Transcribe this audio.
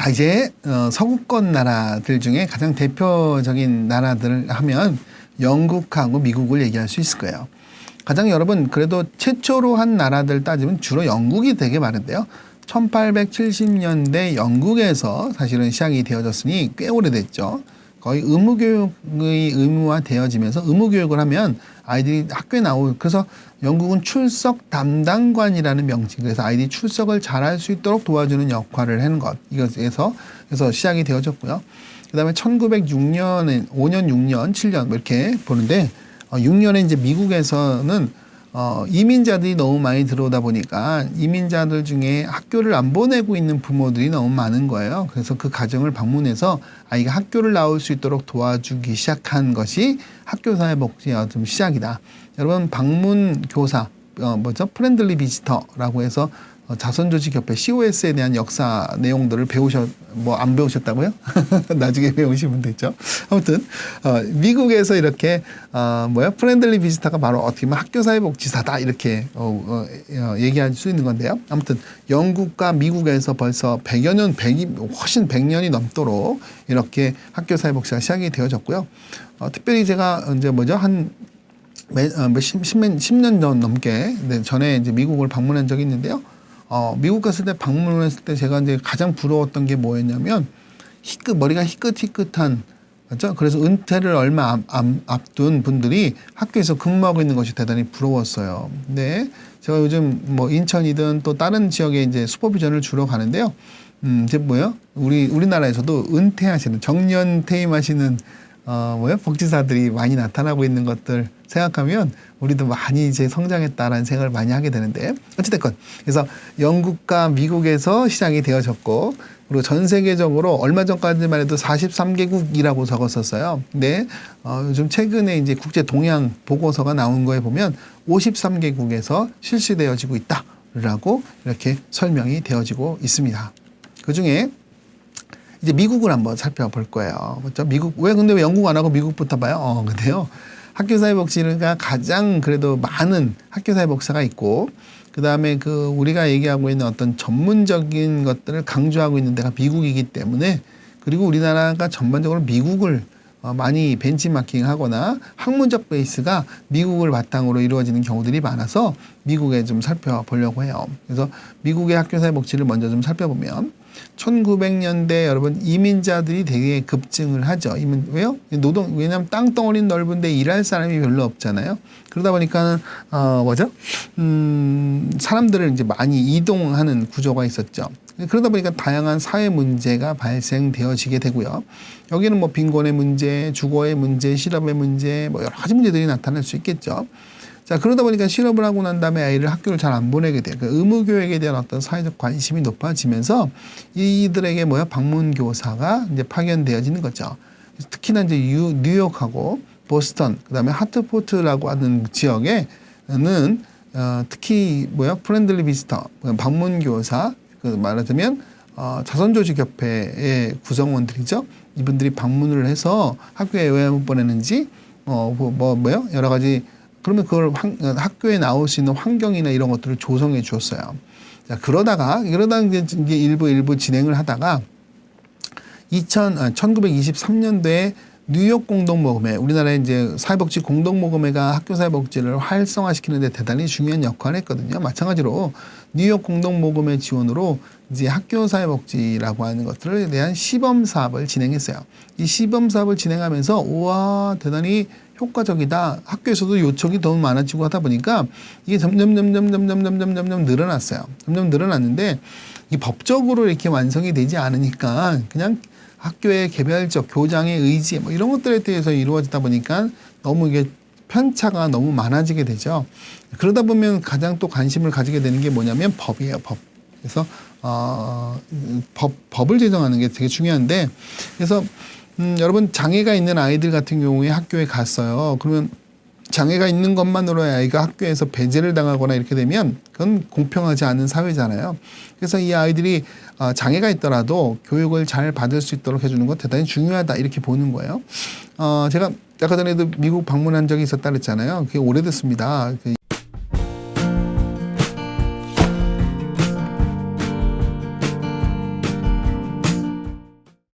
자, 이제 서구권 나라들 중에 가장 대표적인 나라들을 하면 영국하고 미국을 얘기할 수 있을 거예요. 가장 여러분 그래도 최초로 한 나라들 따지면 주로 영국이 되게 많은데요. 1870년대 영국에서 사실은 시작이 되어졌으니 꽤 오래됐죠. 거의 의무교육의 의무화되어지면서 의무교육을 하면 아이들이 학교에 나오고, 그래서 영국은 출석 담당관이라는 명칭, 그래서 아이들이 출석을 잘할 수 있도록 도와주는 역할을 하는 것, 이것에서 그래서 시작이 되어졌고요. 그 다음에 1906년에 5년, 6년, 7년 뭐 이렇게 보는데 6년에 이제 미국에서는 이민자들이 너무 많이 들어오다 보니까 이민자들 중에 학교를 안 보내고 있는 부모들이 너무 많은 거예요. 그래서 그 가정을 방문해서 아이가 학교를 나올 수 있도록 도와주기 시작한 것이 학교사회복지의 좀 시작이다. 여러분 방문 교사, 프렌들리 비지터라고 해서 자선조직협회 COS에 대한 역사 내용들을 안 배우셨다고요? 나중에 배우시면 되죠. 아무튼, 미국에서 이렇게, 프렌들리 비지터가 바로 어떻게 보면 학교사회복지사다, 이렇게, 얘기할 수 있는 건데요. 아무튼, 영국과 미국에서 벌써 100여 년, 훨씬 100년이 넘도록 이렇게 학교사회복지가 시작이 되어졌고요. 특별히 제가 이제 10년 전 넘게 전에 이제 미국을 방문한 적이 있는데요. 미국 갔을 때 방문했을 때 제가 이제 가장 부러웠던 게 뭐였냐면 머리가 희끗희끗한, 그렇죠? 그래서 은퇴를 얼마 앞둔 분들이 학교에서 근무하고 있는 것이 대단히 부러웠어요. 근데 제가 요즘 인천이든 또 다른 지역에 이제 슈퍼비전을 주러 가는데요. 이제 우리나라에서도 은퇴하시는, 정년 퇴임하시는 복지사들이 많이 나타나고 있는 것들 생각하면 우리도 많이 이제 성장했다라는 생각을 많이 하게 되는데, 어찌됐건 그래서 영국과 미국에서 시작이 되어졌고, 그리고 전 세계적으로 얼마 전까지만 해도 43개국이라고 적었었어요. 근데 요즘 최근에 이제 국제 동향 보고서가 나온 거에 보면 53개국에서 실시되어지고 있다라고 이렇게 설명이 되어지고 있습니다. 그 중에 이제 미국을 한번 살펴볼 거예요. 그렇죠? 근데 왜 영국 안 하고 미국부터 봐요? 근데요. 학교사회복지가 가장 그래도 많은 학교사회복지사가 있고, 그 다음에 우리가 얘기하고 있는 어떤 전문적인 것들을 강조하고 있는 데가 미국이기 때문에, 그리고 우리나라가 전반적으로 미국을 많이 벤치마킹 하거나 학문적 베이스가 미국을 바탕으로 이루어지는 경우들이 많아서 미국에 좀 살펴보려고 해요. 그래서 미국의 학교사회복지를 먼저 좀 살펴보면 1900년대 여러분 이민자들이 되게 급증을 하죠. 왜요? 왜냐하면 땅덩어리는 넓은데 일할 사람이 별로 없잖아요. 그러다 보니까는 사람들을 이제 많이 이동하는 구조가 있었죠. 그러다 보니까 다양한 사회 문제가 발생되어지게 되고요. 여기는 빈곤의 문제, 주거의 문제, 실업의 문제, 여러 가지 문제들이 나타날 수 있겠죠. 자, 그러다 보니까 실업을 하고 난 다음에 아이를 학교를 잘 안 보내게 돼요. 의무교육에 대한 어떤 사회적 관심이 높아지면서 이들에게 방문교사가 이제 파견되어지는 거죠. 특히나 이제 뉴욕하고 보스턴, 그 다음에 하트포트라고 하는 지역에는 특히 프렌들리 비지터, 방문교사, 말하자면 자선조직협회의 구성원들이죠. 이분들이 방문을 해서 학교에 왜 못 보내는지, 여러 가지. 그러면 그걸 학교에 나올 수 있는 환경이나 이런 것들을 조성해 주었어요. 자, 그러다가 이제 일부 진행을 하다가 1923년도에 뉴욕 공동모금회, 우리나라의 이제 사회복지 공동모금회가 학교사회복지를 활성화시키는 데 대단히 중요한 역할을 했거든요. 마찬가지로 뉴욕 공동모금회 지원으로 이제 학교사회복지라고 하는 것들에 대한 시범사업을 진행했어요. 이 시범사업을 진행하면서 우와, 대단히 효과적이다. 학교에서도 요청이 너무 많아지고 하다 보니까 이게 점점 늘어났어요. 점점 늘어났는데 이 법적으로 이렇게 완성이 되지 않으니까 그냥 학교의 개별적 교장의 의지 이런 것들에 대해서 이루어지다 보니까 너무 이게 편차가 너무 많아지게 되죠. 그러다 보면 가장 또 관심을 가지게 되는 게 뭐냐면 법이에요. 법. 그래서 법을 제정하는 게 되게 중요한데, 그래서 여러분 장애가 있는 아이들 같은 경우에 학교에 갔어요. 그러면 장애가 있는 것만으로 아이가 학교에서 배제를 당하거나 이렇게 되면 그건 공평하지 않은 사회잖아요. 그래서 이 아이들이 장애가 있더라도 교육을 잘 받을 수 있도록 해주는 것 대단히 중요하다, 이렇게 보는 거예요. 제가 아까 전에도 미국 방문한 적이 있었다 그랬잖아요. 그게 오래됐습니다.